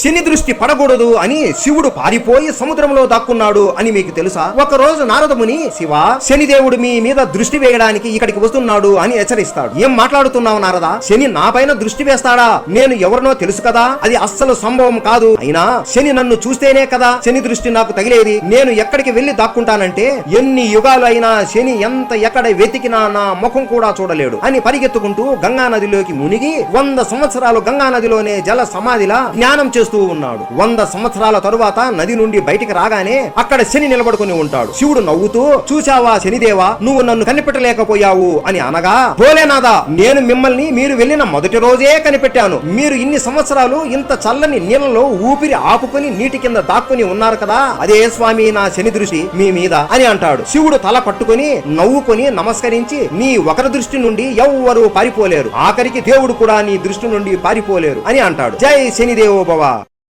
శని దృష్టి పడకూడదు అని శివుడు పారిపోయి సముద్రంలో దాక్కున్నాడు అని మీకు తెలుసా? ఒక రోజు నారదముని, శివ, శనిదేవుడు మీ మీద దృష్టి వేయడానికి ఇక్కడికి వస్తున్నాడు అని హెచ్చరిస్తాడు. ఏం మాట్లాడుతున్నావు నారదా? శని నా పైన దృష్టి వేస్తాడా? నేను ఎవరినో తెలుసు కదా, అది అస్సలు సంభవం కాదు. అయినా శని నన్ను చూస్తేనే కదా శని దృష్టి నాకు తగిలేది. నేను ఎక్కడికి వెళ్లి దాక్కుంటానంటే ఎన్ని యుగాలు అయినా శని ఎంత ఎక్కడ వెతికినా నా ముఖం కూడా చూడలేడు అని పరిగెత్తుకుంటూ గంగా నదిలోకి మునిగి 100 సంవత్సరాలు గంగా నదిలోనే జల సమాధిలా జ్ఞానం చేస్తూ ఉన్నాడు. 100 సంవత్సరాల తరువాత నది నుండి బయటికి రాగానే అక్కడ శని నిలబడుకుని ఉంటాడు. శివుడు నవ్వుతూ, చూశావా శనిదేవా, నువ్వు నన్ను కనిపెట్టలేకపోయావు అని అనగా, భోలేనాథా, నేను మిమ్మల్ని మీరు వెళ్ళిన మొదటి రోజే కనిపెట్టాను. మీరు ఇన్ని సంవత్సరాలు ఇంత చల్లని నీళ్ళలో ఊపిరి ఆపుకుని నీటి కింద దాక్కుని ఉన్నారు కదా, అదే స్వామి నా శని దృష్టి మీ మీద అని అంటాడు. శివుడు తల పట్టుకుని నవ్వుకొని నమస్కరించి, నీ ఒకరి దృష్టి నుండి ఎవ్వరూ పారిపోలేరు, ఆఖరికి దేవుడు కూడా నీ దృష్టి నుండి పారిపోలేరు అని అంటాడు. జై శనిదేవో భవ.